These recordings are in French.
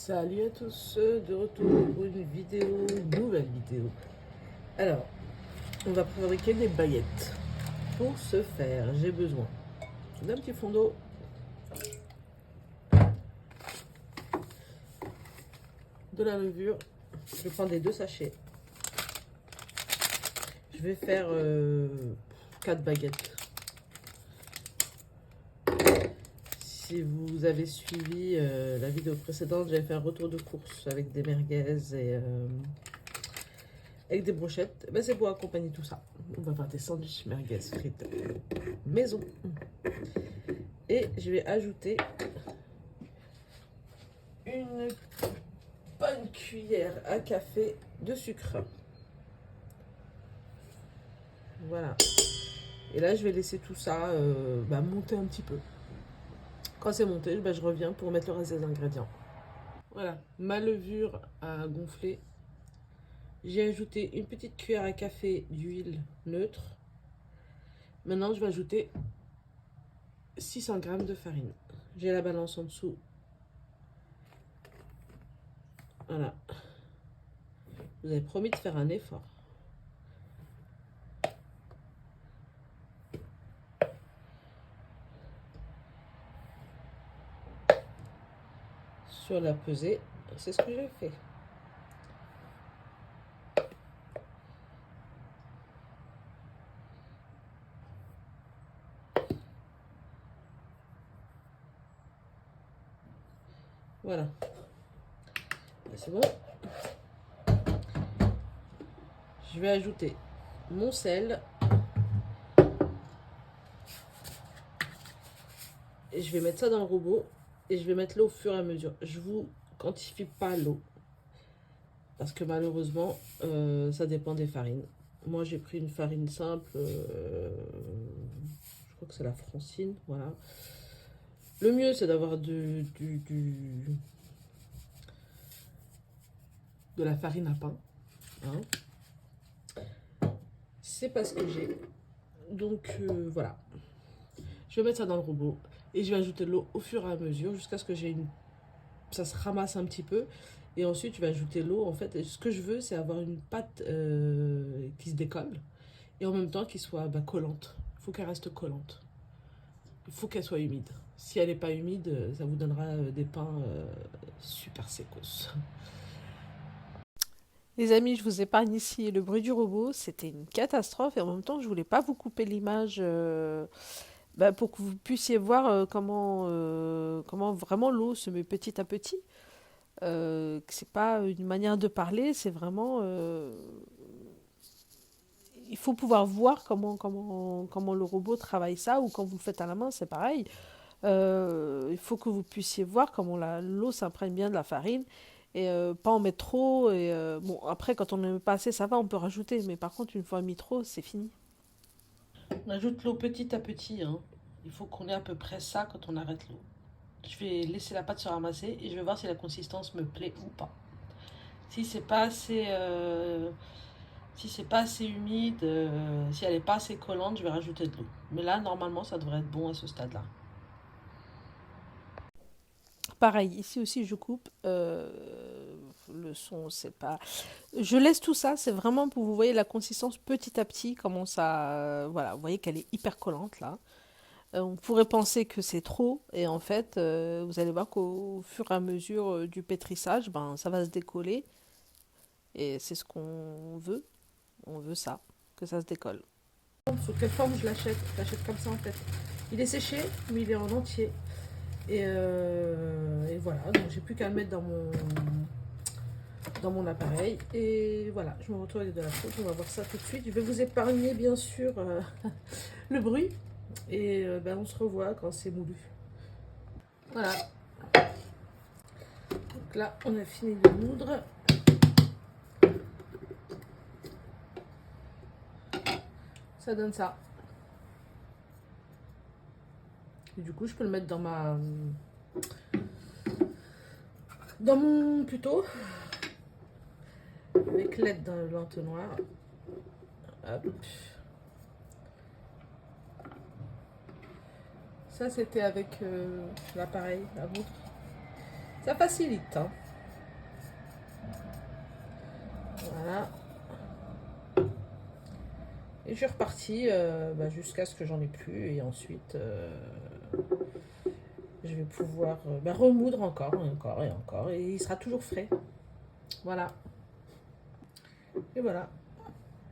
Salut à tous, de retour pour une nouvelle vidéo. Alors, on va fabriquer des baguettes. Pour ce faire, j'ai besoin d'un petit fond d'eau, de la levure. Je vais prendre les 2 sachets. Je vais faire 4 baguettes. Si vous avez suivi la vidéo précédente, j'avais fait un retour de course avec des merguez et avec des brochettes. Ben, c'est pour accompagner tout ça. On va faire des sandwichs merguez frites maison. Et je vais ajouter une bonne cuillère à café de sucre. Voilà. Et là, je vais laisser tout ça monter un petit peu. Quand c'est monté, je reviens pour mettre le reste des ingrédients. Voilà, ma levure a gonflé. J'ai ajouté une petite cuillère à café d'huile neutre. Maintenant, je vais ajouter 600 g de farine. J'ai la balance en dessous. Voilà. Vous avez promis de faire un effort. Sur la pesée, c'est ce que j'ai fait. Voilà. C'est bon. Je vais ajouter mon sel. Et je vais mettre ça dans le robot. Et je vais mettre l'eau au fur et à mesure. Je vous quantifie pas l'eau. Parce que malheureusement, ça dépend des farines. Moi, j'ai pris une farine simple. Je crois que c'est la Francine. Voilà. Le mieux, c'est d'avoir de la farine à pain. Hein. C'est pas ce que j'ai. Donc, voilà. Je vais mettre ça dans le robot. Et je vais ajouter de l'eau au fur et à mesure jusqu'à ce que j'ai une... ça se ramasse un petit peu. Et ensuite, je vais ajouter l'eau. En fait, ce que je veux, c'est avoir une pâte qui se décolle. Et en même temps, qui soit collante. Il faut qu'elle reste collante. Il faut qu'elle soit humide. Si elle n'est pas humide, ça vous donnera des pains super secos. Les amis, je vous épargne ici le bruit du robot. C'était une catastrophe et en même temps, je voulais pas vous couper l'image pour que vous puissiez voir comment vraiment l'eau se met petit à petit. Que c'est pas une manière de parler, c'est vraiment il faut pouvoir voir comment le robot travaille ça, ou quand vous le faites à la main, c'est pareil. Il faut que vous puissiez voir comment l'eau s'imprègne bien de la farine et pas en mettre trop. Et bon, après, quand on ne met pas assez, ça va, on peut rajouter. Mais par contre, une fois mis trop, c'est fini. On ajoute l'eau petit à petit. Hein. Il faut qu'on ait à peu près ça quand on arrête l'eau. Je vais laisser la pâte se ramasser et je vais voir si la consistance me plaît ou pas. Si c'est pas assez, humide, si elle n'est pas assez collante, je vais rajouter de l'eau. Mais là, normalement, ça devrait être bon à ce stade-là. Pareil, ici aussi, je coupe. Le son, c'est pas. Je laisse tout ça, c'est vraiment pour vous voyez la consistance petit à petit, comment ça. Voilà, vous voyez qu'elle est hyper collante là. On pourrait penser que c'est trop, et en fait, vous allez voir qu'au fur et à mesure du pétrissage, ça va se décoller, et c'est ce qu'on veut. On veut ça, que ça se décolle. Sous quelle forme je l'achète? Je l'achète comme ça en fait. Il est séché, mais il est en entier. Et voilà, donc j'ai plus qu'à le mettre dans mon appareil. Et voilà, je me retrouve avec de la sauce. On va voir ça tout de suite. Je vais vous épargner bien sûr le bruit. Et on se revoit quand c'est moulu. Voilà. Donc là, on a fini de moudre. Ça donne ça. Et du coup, je peux le mettre dans mon puto. Avec l'aide d'un l'entonnoir. Hop. Ça, c'était avec l'appareil, la montre. Ça facilite. Hein. Voilà. Et je suis repartie jusqu'à ce que j'en ai plus. Et ensuite, je vais pouvoir remoudre encore et encore et encore. Et il sera toujours frais. Voilà. Et voilà.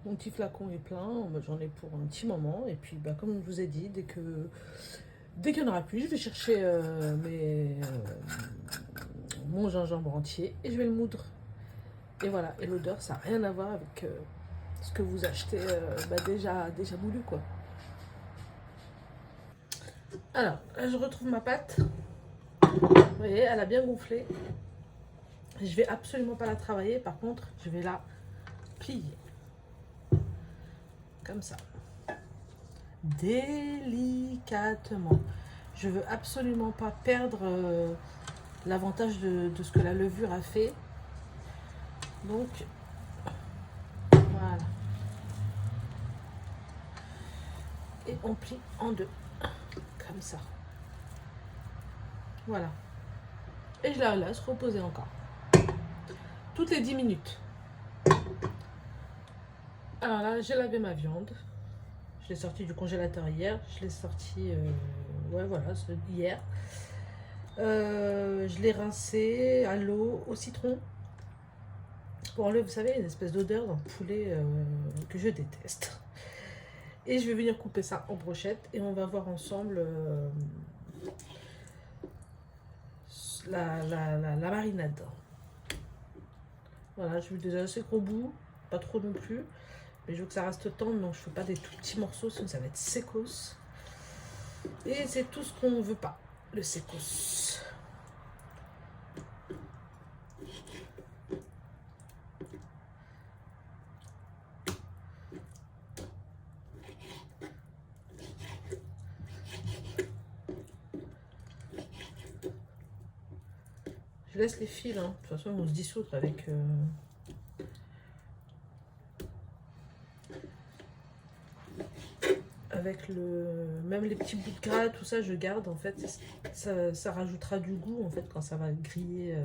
Mon petit flacon est plein. J'en ai pour un petit moment. Et puis, comme je vous ai dit, dès qu'il n'y en aura plus, je vais chercher mon gingembre entier et je vais le moudre. Et voilà. Et l'odeur, ça n'a rien à voir avec ce que vous achetez déjà moulu, quoi. Alors, là, je retrouve ma pâte. Vous voyez, elle a bien gonflé. Je vais absolument pas la travailler. Par contre, je vais la plier. Comme ça. Délicatement. Je veux absolument pas perdre l'avantage de ce que la levure a fait. Donc, voilà. Et on plie en deux. Comme ça. Voilà. Et je la laisse reposer encore. Toutes les 10 minutes. Alors là, j'ai lavé ma viande. Je l'ai sortie du congélateur hier. Je l'ai sortie hier. Je l'ai rincée à l'eau, au citron. Pour enlever, vous savez, une espèce d'odeur dans le poulet que je déteste. Et je vais venir couper ça en brochettes. Et on va voir ensemble la marinade. Voilà, je veux des assez gros bouts. Pas trop non plus. Mais je veux que ça reste tendre, donc je ne fais pas des tout petits morceaux, sinon ça va être sécos. Et c'est tout ce qu'on ne veut pas, le sécos. Je laisse les fils, hein. De toute façon ils vont se dissoudre avec... Même les petits bouts de gras, tout ça, je garde, en fait. Ça rajoutera du goût, en fait, quand ça va griller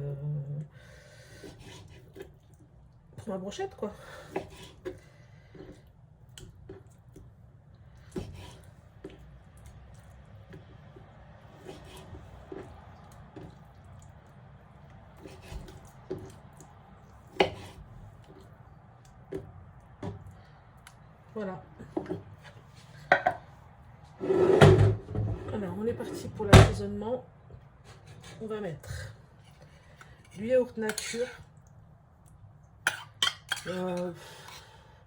pour ma brochette, quoi. Voilà. Alors, on est parti pour l'assaisonnement. On va mettre du yaourt nature.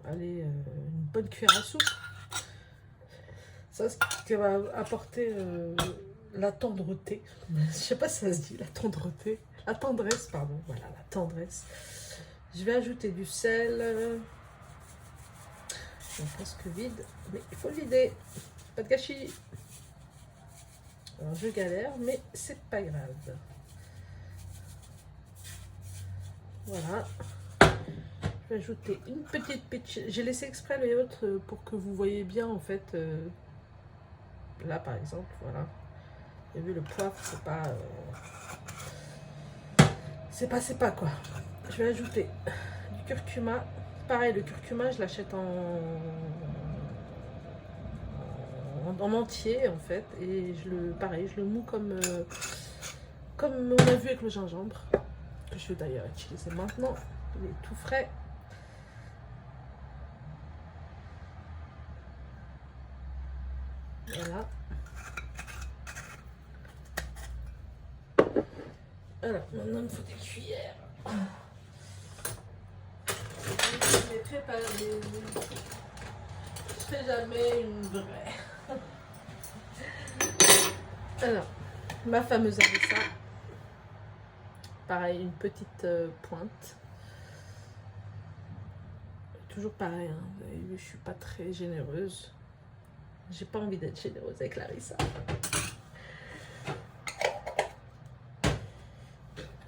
Allez, une bonne cuillère à soupe. Ça, ce qui va apporter la tendreté. Je sais pas si ça se dit, la tendreté. La tendresse, pardon. Voilà, la tendresse. Je vais ajouter du sel. Il est presque vide, mais il faut le vider. Pas de gâchis. Alors je galère, mais c'est pas grave. Voilà. Je vais ajouter une petite pitch. J'ai laissé exprès le yaourt pour que vous voyez bien en fait. Là par exemple, voilà. Vous avez vu le poivre, c'est pas quoi. Je vais ajouter du curcuma. Pareil, le curcuma, je l'achète en entier en fait, et je le moue comme on a vu avec le gingembre, que je vais d'ailleurs utiliser maintenant. Il est tout frais. Voilà. Alors maintenant il me faut des cuillères. Je vais préparer. Je fais jamais une vraie. Alors, ma fameuse harissa. Pareil, une petite pointe. Toujours pareil, hein. Vous avez vu, je suis pas très généreuse. J'ai pas envie d'être généreuse avec la harissa.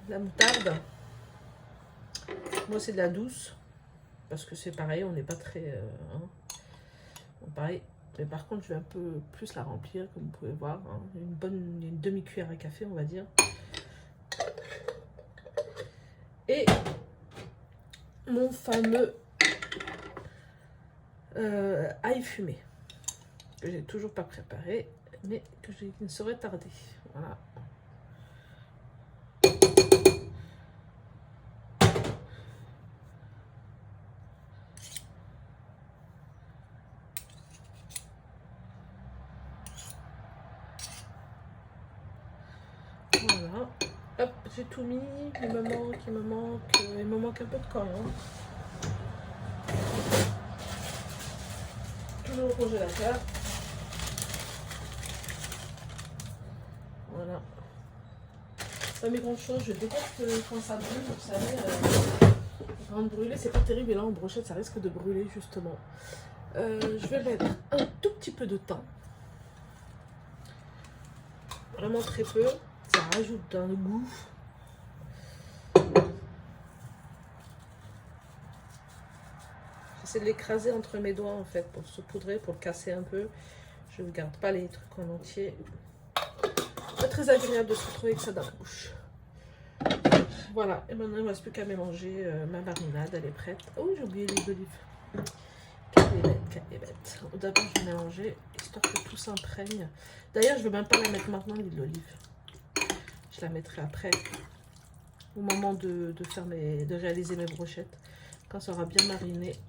La moutarde. Moi, c'est de la douce. Parce que c'est pareil, on n'est pas très... Bon, pareil. Mais par contre, je vais un peu plus la remplir, comme vous pouvez voir. Hein. Une demi-cuillère à café, on va dire. Et mon fameux ail fumé, que j'ai toujours pas préparé, mais que je ne saurais tarder. Voilà. Voilà. Hop, j'ai tout mis. Il me manque un peu de coriandre. Toujours au congélateur. Voilà. Pas mes grandes choses, je déteste quand ça brûle, vous savez. Avant de brûler, c'est pas terrible, et là en brochette, ça risque de brûler justement. Je vais mettre un tout petit peu de thym. Vraiment très peu. Ça rajoute un goût. J'essaie de l'écraser entre mes doigts en fait pour saupoudrer, pour le casser un peu. Je ne garde pas les trucs en entier. Pas très agréable de se retrouver avec ça dans la bouche. Voilà, et maintenant il ne me reste plus qu'à mélanger ma marinade, elle est prête. Oh, j'ai oublié l'huile d'olive. Quelle est bête. D'abord je vais mélanger, histoire que tout s'imprègne. D'ailleurs, je ne vais même pas la mettre maintenant, l'huile d'olive. Je la mettrai après, au moment de réaliser mes brochettes, quand ça aura bien mariné.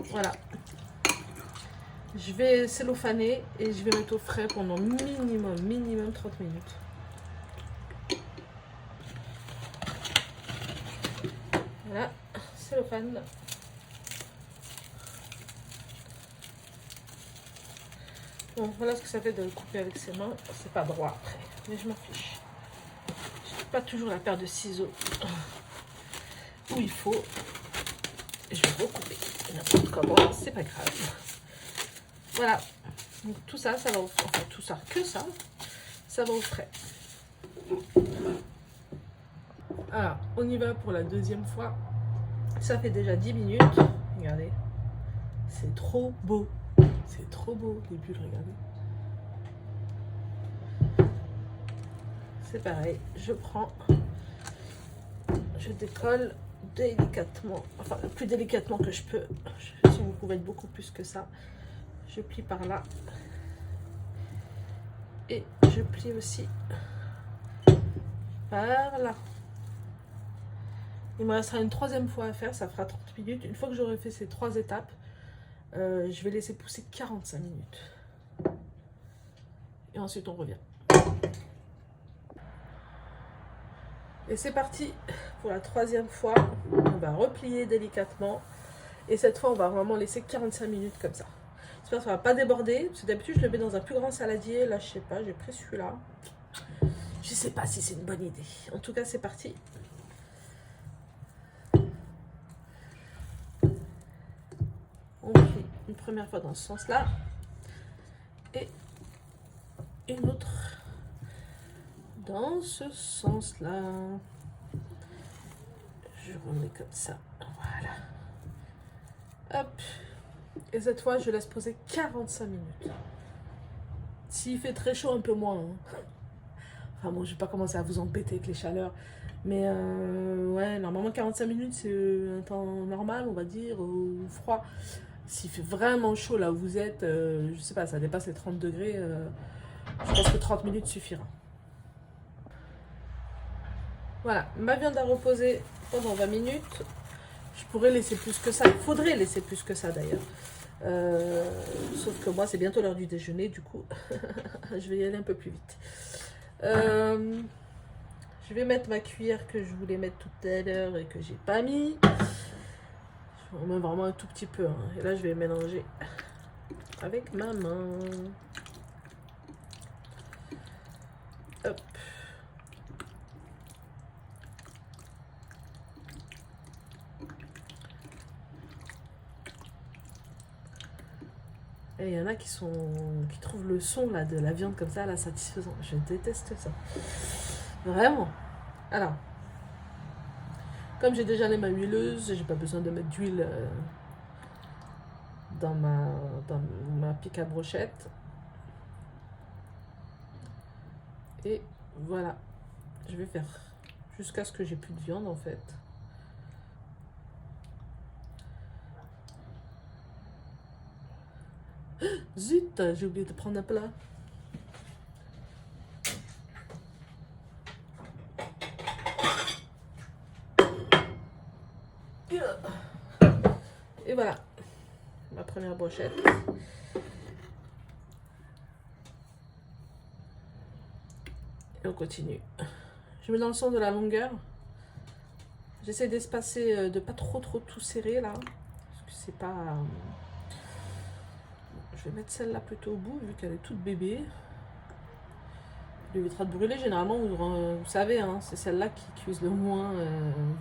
Voilà. Je vais cellophaner et je vais mettre au frais pendant minimum 30 minutes. Voilà, cellophane. Bon, voilà ce que ça fait de le couper avec ses mains. C'est pas droit après, mais je m'en fiche. Je n'ai pas toujours la paire de ciseaux où il faut. Et je vais recouper n'importe comment, c'est pas grave. Voilà, donc tout ça, ça va au frais. Enfin, tout ça, que ça va au frais. Alors, on y va pour la deuxième fois. Ça fait déjà 10 minutes. Regardez, c'est trop beau. C'est trop beau, les bulles, regardez. C'est pareil, je prends, je décolle délicatement, enfin le plus délicatement que je peux. Si vous pouvez être beaucoup plus que ça, je plie par là. Et je plie aussi par là. Il me restera une troisième fois à faire, ça fera 30 minutes. Une fois que j'aurai fait ces 3 étapes, je vais laisser pousser 45 minutes. Et ensuite on revient. Et c'est parti pour la troisième fois. On va replier délicatement. Et cette fois, on va vraiment laisser 45 minutes comme ça. J'espère que ça ne va pas déborder. Parce que d'habitude, je le mets dans un plus grand saladier. Là, je sais pas, j'ai pris celui-là. Je sais pas si c'est une bonne idée. En tout cas, c'est parti. On plie une première fois dans ce sens-là. Et une autre dans ce sens-là. Je remets comme ça. Voilà. Hop. Et cette fois, je laisse poser 45 minutes. S'il fait très chaud, un peu moins. Hein. Enfin bon, je vais pas commencer à vous embêter avec les chaleurs. Mais ouais, normalement 45 minutes, c'est un temps normal, on va dire, ou froid. S'il fait vraiment chaud là où vous êtes, je sais pas, ça dépasse les 30 degrés, je pense que 30 minutes suffira. Voilà, ma viande a reposé pendant 20 minutes. Je pourrais laisser plus que ça. Il faudrait laisser plus que ça d'ailleurs. Sauf que moi, c'est bientôt l'heure du déjeuner. Du coup, je vais y aller un peu plus vite. Je vais mettre ma cuillère que je voulais mettre tout à l'heure et que j'ai pas mis. Je remets vraiment un tout petit peu. Hein. Et là, je vais mélanger avec ma main. Hop. Et il y en a qui trouvent le son là, de la viande comme ça là, satisfaisant. Je déteste ça. Vraiment. Alors, comme j'ai déjà les mains huileuses, j'ai pas besoin de mettre d'huile dans ma pique à brochette. Et voilà. Je vais faire jusqu'à ce que j'ai plus de viande en fait. Zut, j'ai oublié de prendre un plat. Et voilà, ma première brochette. Et on continue. Je mets dans le sens de la longueur. J'essaie d'espacer, de pas trop tout serrer là. Parce que c'est pas... Je vais mettre celle-là plutôt au bout, vu qu'elle est toute bébé. L'évitera de brûler, généralement, vous savez, hein, c'est celle-là qui cuise le moins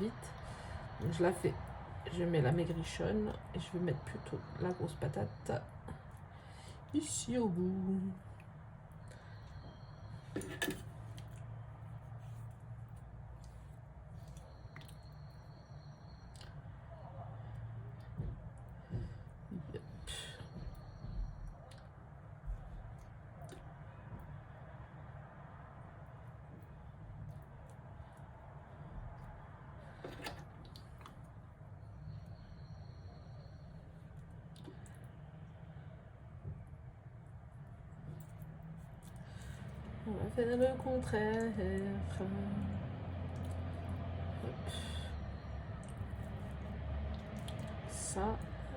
vite. Donc je la fais. Je mets la maigrichonne et je vais mettre plutôt la grosse patate ici au bout. On va faire le contraire. Hop. Ça,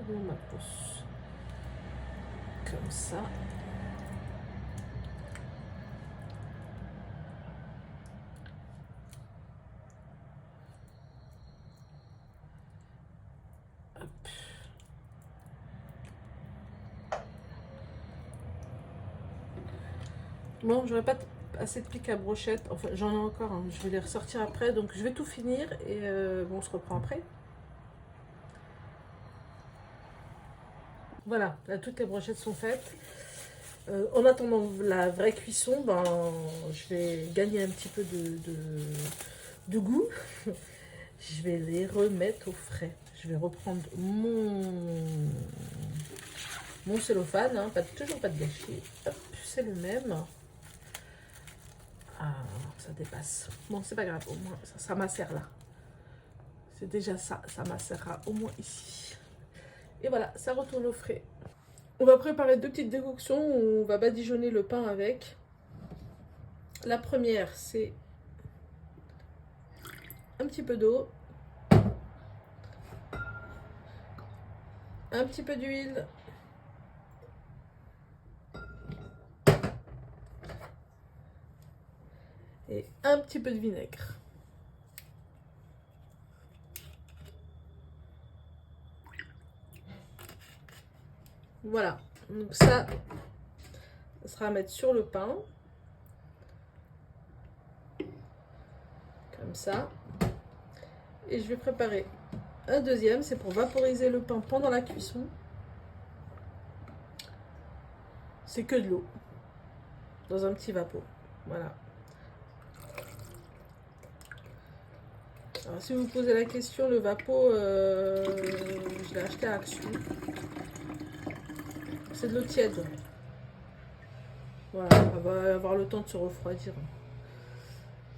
on ma pousse. Comme ça. Hop. Bon, j'aurais pas assez de pics à brochette. Enfin, j'en ai encore. Hein. Je vais les ressortir après. Donc, je vais tout finir et bon, on se reprend après. Voilà, là, toutes les brochettes sont faites. En attendant la vraie cuisson, ben, je vais gagner un petit peu de goût. Je vais les remettre au frais. Je vais reprendre mon cellophane, hein, toujours pas de gâchis. Hop, c'est le même. Ah, ça dépasse. Bon, c'est pas grave, au moins ça macère là. C'est déjà ça macérera au moins ici. Et voilà, ça retourne au frais. On va préparer deux petites décoctions où on va badigeonner le pain avec. La première, c'est un petit peu d'eau, un petit peu d'huile, et un petit peu de vinaigre. Voilà, donc ça sera à mettre sur le pain. Comme ça. Et je vais préparer un deuxième, c'est pour vaporiser le pain pendant la cuisson. C'est que de l'eau, dans un petit vapeau. Voilà. Alors, si vous vous posez la question, le vapeau, je l'ai acheté à Action. C'est de l'eau tiède. Voilà, on va avoir le temps de se refroidir.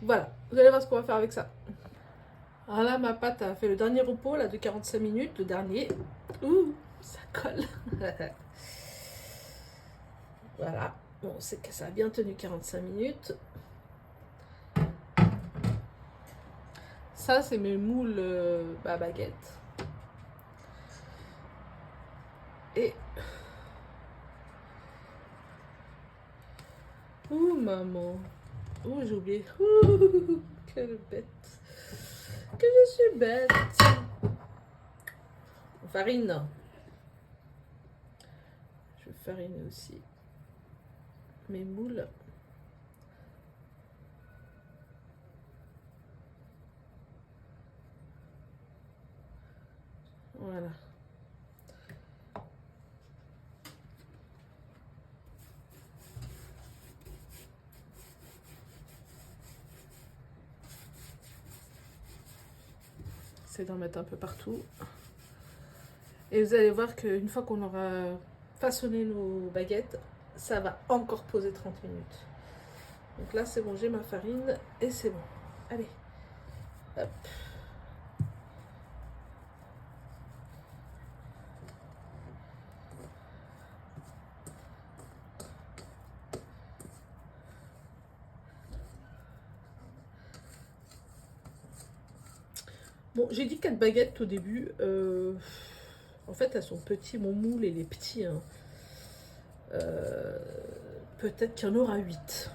Voilà, vous allez voir ce qu'on va faire avec ça. Alors là, ma pâte a fait le dernier repos, là, de 45 minutes, le dernier. Ouh, ça colle. Voilà, bon, c'est que ça a bien tenu 45 minutes. Ça, c'est mes moules à baguette. Et... Ouh, maman. Ouh, j'ai oublié. Ouh, quelle bête. Que je suis bête. Farine. Je vais fariner aussi mes moules. Voilà. C'est d'en mettre un peu partout. Et vous allez voir qu'une fois qu'on aura façonné nos baguettes, ça va encore poser 30 minutes. Donc là, c'est bon, j'ai ma farine et c'est bon. Allez, hop. Bon, j'ai dit 4 baguettes au début. En fait, elles sont petites. Mon moule, il est petit. Hein. Peut-être qu'il y en aura 8.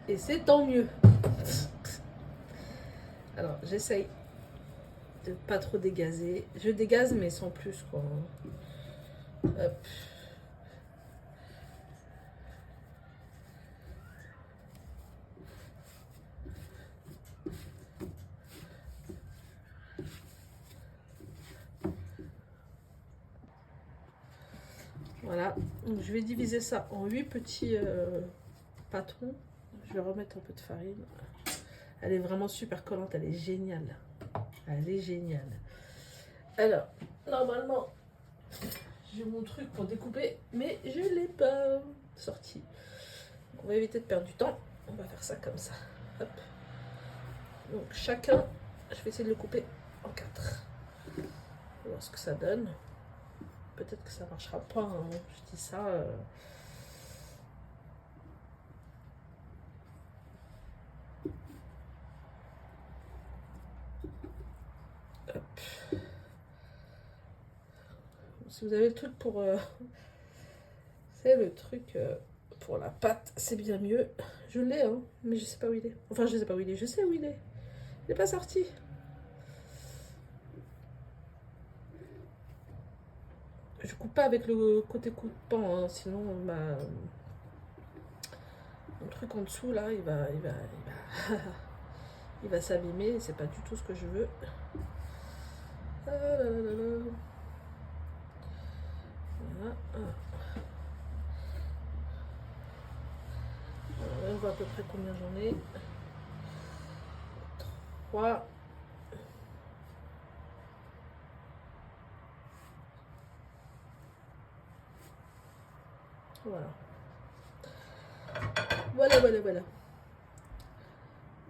Et c'est tant mieux. Alors, j'essaye de pas trop dégazer. Je dégaze, mais sans plus, quoi. Hop. Voilà. Donc, je vais diviser ça en 8 petits patrons. Je vais remettre un peu de farine. Elle est vraiment super collante. Elle est géniale. Elle est géniale. Alors, normalement, j'ai mon truc pour découper, mais je ne l'ai pas sorti. On va éviter de perdre du temps. On va faire ça comme ça. Hop. Donc chacun, je vais essayer de le couper en 4. On va voir ce que ça donne. Peut-être que ça ne marchera pas. Hein. Je dis ça. Hop. Si vous avez le truc pour... c'est le truc pour la pâte, c'est bien mieux. Je l'ai, hein, mais je sais pas où il est. Enfin, je sais pas où il est. Je sais où il est. Il n'est pas sorti. Je coupe pas avec le côté coupant, hein, sinon mon truc en dessous là, il va s'abîmer. C'est pas du tout ce que je veux. Ah là là là là. Voilà. On voit à peu près combien j'en ai. 3. Voilà. Voilà.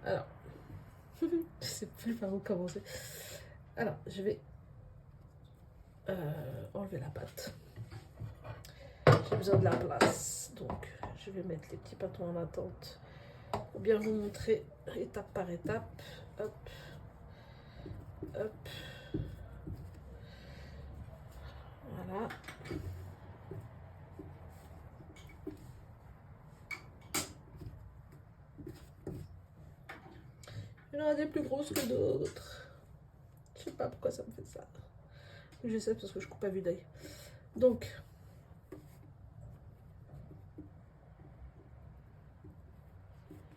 Alors, je sais plus par où commencer. Alors, je vais enlever la pâte. J'ai besoin de la place, donc je vais mettre les petits pâtons en attente pour bien vous montrer étape par étape. Hop, hop. Voilà. Il y en a des plus grosses que d'autres. Je sais pas pourquoi ça me fait ça. Je sais parce que je coupe à vue d'œil. Donc,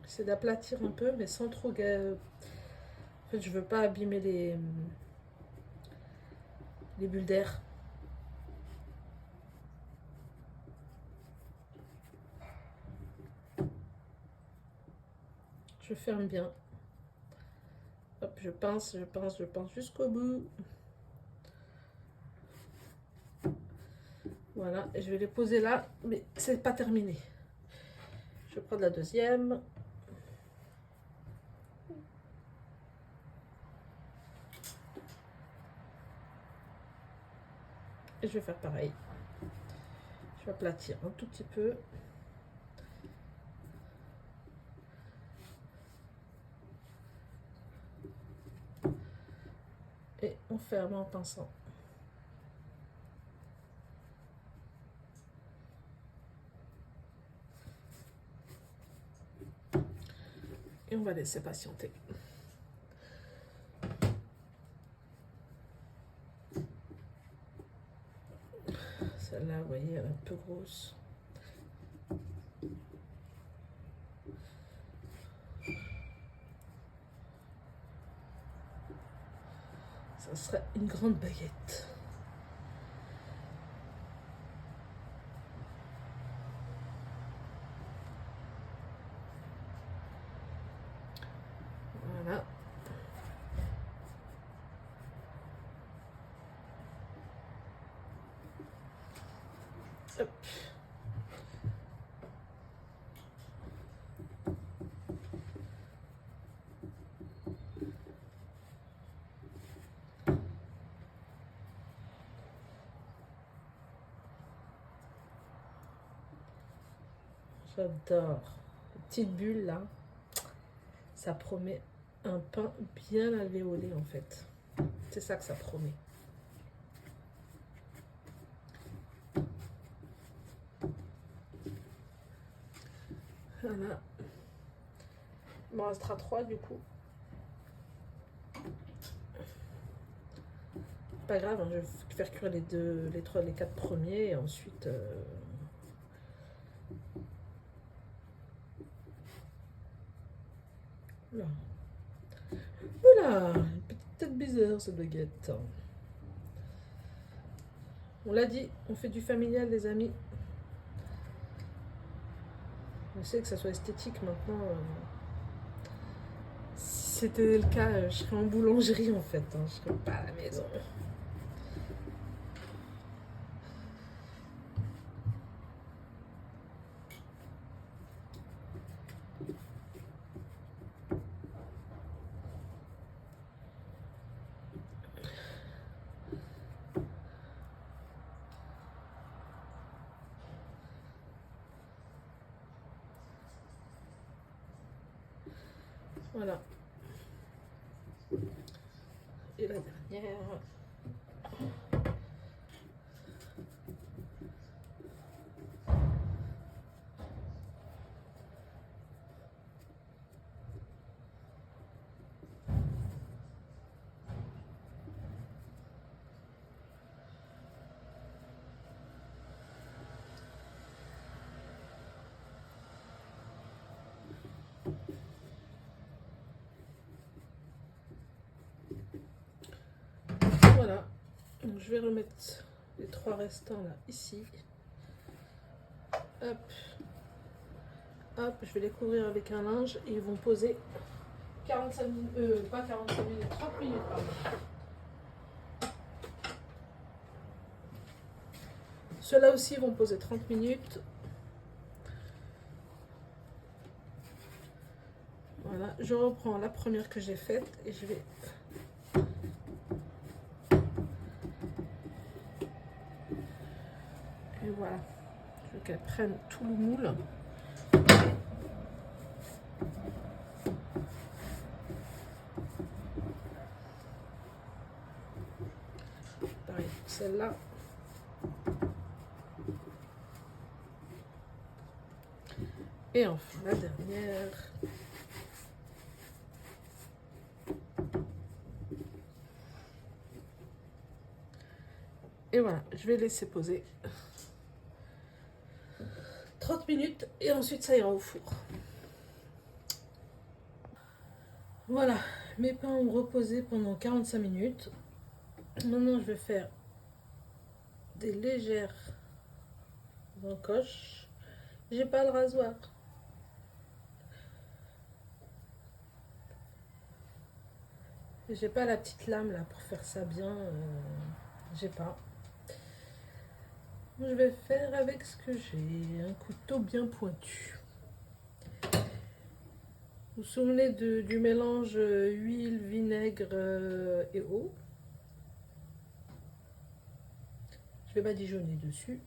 c'est d'aplatir un peu, mais sans trop... En fait, je veux pas abîmer les bulles d'air. Je ferme bien. Hop, je pince jusqu'au bout. Voilà, et je vais les poser là, mais c'est pas terminé. Je vais prendre la deuxième. Et je vais faire pareil. Je vais aplatir un tout petit peu. Et on ferme en pinçant. Et on va laisser patienter. Celle-là, vous voyez, elle est un peu grosse. Ça serait une grande baguette. Voilà. Hop. J'adore. Les petites bulles là. Ça promet un pain bien alvéolé en fait. C'est ça que ça promet. Voilà. Il m'en restera 3 du coup. Pas grave, hein, je vais faire cuire les 4 premiers et ensuite... Oula. Oula, une petite tête bizarre cette baguette. On l'a dit, on fait du familial les amis. Je sais que ça soit esthétique maintenant. Si c'était le cas, je serais en boulangerie en fait. Hein, je serais pas à la maison. Voilà. Et la dernière. Voilà. Donc, je vais remettre les 3 restants là ici. Hop. Hop, je vais les couvrir avec un linge et ils vont poser 45 minutes, pas 45 minutes, 30 minutes pardon. Ceux-là aussi vont poser 30 minutes. Voilà, je reprends la première que j'ai faite et je vais... Et voilà, je veux qu'elle prenne tout le moule. Pareil, celle-là. Et enfin la dernière. Et voilà, je vais laisser poser 30 minutes et ensuite ça ira au four. Voilà, mes pains ont reposé pendant 45 minutes. Maintenant, je vais faire des légères encoches. J'ai pas le rasoir. J'ai pas la petite lame là pour faire ça bien. J'ai pas. Je vais faire avec ce que j'ai. Un couteau bien pointu. Vous vous souvenez du mélange huile, vinaigre et eau. Je vais badigeonner dessus.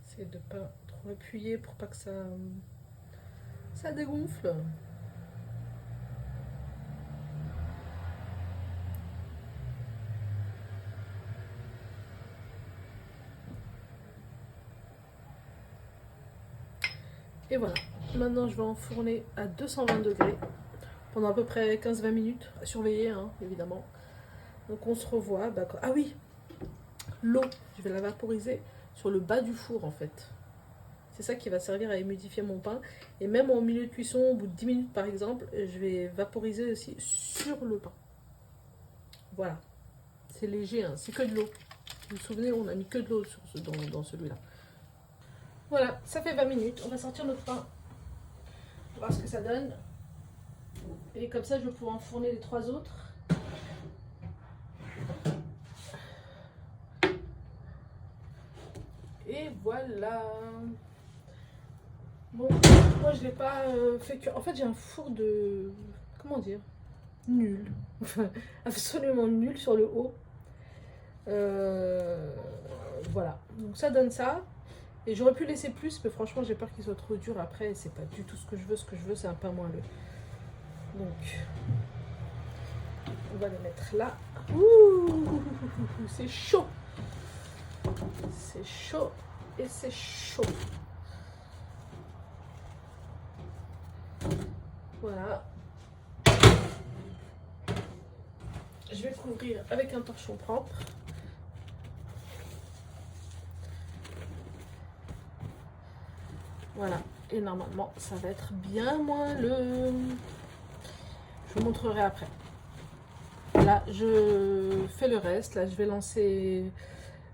Essayez de ne pas trop appuyer pour pas que ça dégonfle. Et voilà, maintenant je vais enfourner à 220 degrés pendant à peu près 15-20 minutes, à surveiller hein, évidemment. Donc on se revoit, ah oui, l'eau, je vais la vaporiser sur le bas du four en fait. C'est ça qui va servir à humidifier mon pain. Et même en milieu de cuisson, au bout de 10 minutes par exemple, je vais vaporiser aussi sur le pain. Voilà, c'est léger, hein, c'est que de l'eau. Vous vous souvenez, on a mis que de l'eau dans celui-là. Voilà, ça fait 20 minutes. On va sortir notre pain. On va voir ce que ça donne. Et comme ça, je vais pouvoir enfourner les 3 autres. Et voilà. Bon, moi je ne l'ai pas fait cuire. En fait, j'ai un four de... Comment dire? nul. Absolument nul sur le haut. Voilà, donc ça donne ça. Et j'aurais pu laisser plus, mais franchement j'ai peur qu'il soit trop dur après. Et c'est pas du tout ce que je veux. Ce que je veux, c'est un pain moelleux. Donc on va le mettre là. Ouh, c'est chaud. C'est chaud et c'est chaud. Voilà. Je vais couvrir avec un torchon propre. Voilà. Et normalement, ça va être bien moelleux. Je vous montrerai après. Là, je fais le reste. Là, je vais lancer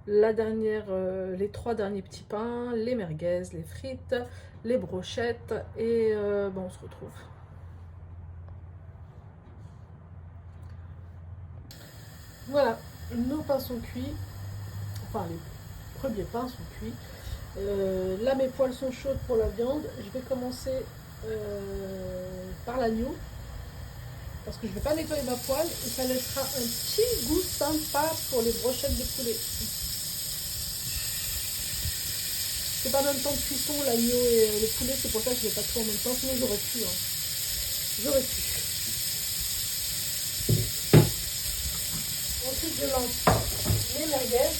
la dernière, les 3 derniers petits pains, les merguez, les frites, les brochettes. Et bon, on se retrouve. Voilà, nos pains sont cuits. Enfin, les premiers pains sont cuits. Là, mes poêles sont chaudes pour la viande. Je vais commencer par l'agneau. Parce que je ne vais pas nettoyer ma poêle. Et ça laissera un petit goût sympa pour les brochettes de poulet. C'est pas en même temps de cuisson, l'agneau et le poulet. C'est pour ça que je ne vais pas tout en même temps. Sinon, j'aurais pu. Hein. J'aurais pu. Ensuite, je lance les merguez.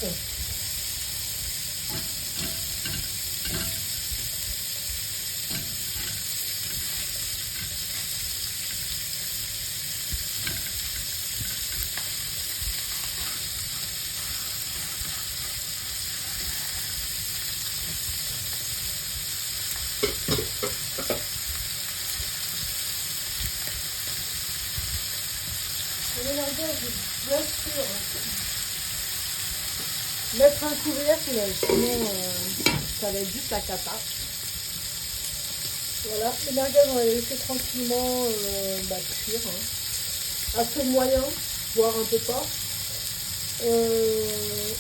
Les merguez, bien sûr, mettre un couvercle, sinon ça va être juste la cata. Voilà, les merguez, on va les laisser tranquillement cuire. Hein. À feu moyen, voire un peu pas.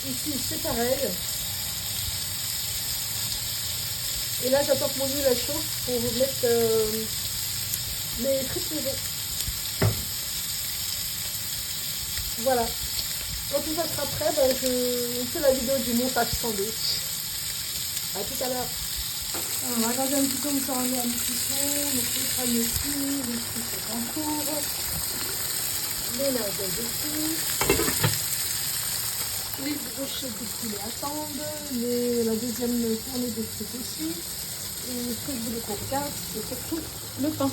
Ici, c'est pareil. Et là, j'attends que mon huile chauffe pour vous mettre mes frites maison. Voilà. Quand tout ça sera prêt, on fait la vidéo du montage sans doute. A tout à l'heure. On va regarder un petit peu où ça en est en cuisson. Les frites sont ici, les frites sont en cours. Les merguez dessus. Les brochettes de poulet attendent. La deuxième tournée de frites aussi. Et ce que je voulais qu'on regarde, c'est surtout le pain.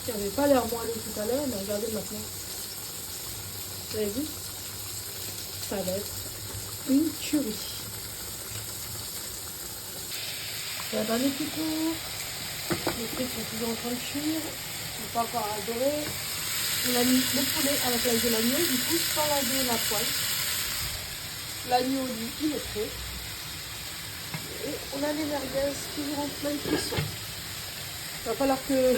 Qui n'avait pas l'air moelleux tout à l'heure, mais regardez maintenant. Vous avez vu? Ça va être une tuerie. La banane qui court. Les frites sont toujours en train de cuire. Ils ne sont pas encore adorés. On a mis le poulet à la place de l'agneau, du coup, sans laver la poêle. L'agneau, lui, il est prêt. Et on a les merguez toujours en pleine cuisson. Il va falloir que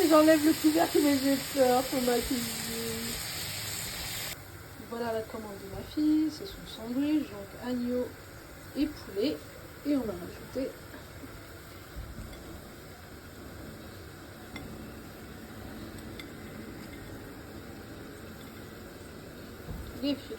j'enlève le couvercle, mais j'ai peur pour ma cuisine. Voilà la commande de ma fille, c'est son sandwich, donc agneau et poulet. Et on va rajouter les frites.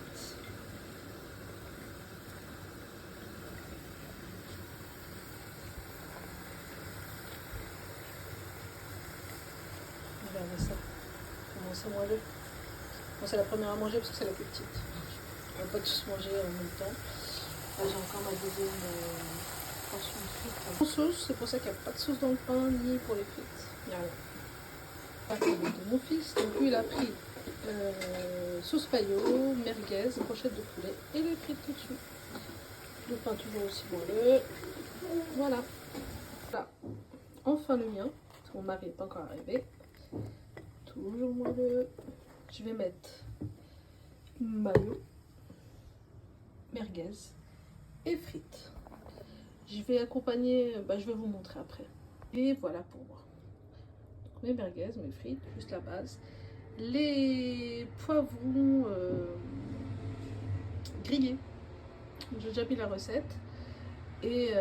Regardez ça, comment c'est moelleux. Bon, c'est la première à manger parce que c'est la plus petite. On va pas tous manger en même temps. Là, j'ai encore ma deuxième portion de frites. En sauce, c'est pour ça qu'il n'y a pas de sauce dans le pain ni pour les frites. Il n'y a rien. La commande de mon fils, donc lui il a pris sauce paillot, merguez, brochette de poulet et les frites dessus. Le pain toujours aussi moelleux. Voilà. Là, enfin le mien, parce que mon mari n'est pas encore arrivé. Toujours moelleux. Je vais mettre maillot, merguez et frites. Je vais accompagner, je vais vous montrer après. Et voilà pour moi. Donc, mes merguez, mes frites, juste la base. Les poivrons grillés. J'ai déjà mis la recette. Et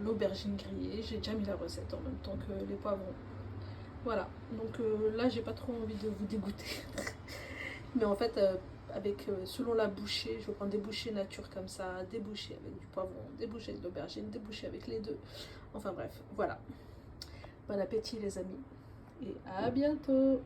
l'aubergine grillée, j'ai déjà mis la recette en même temps que les poivrons. Voilà. Donc là, j'ai pas trop envie de vous dégoûter. Mais en fait, selon la bouchée, je vais prendre des bouchées nature comme ça, des bouchées avec du poivron, des bouchées avec de l'aubergine, des bouchées avec les deux. Enfin bref, voilà. Bon appétit les amis. Et à bientôt.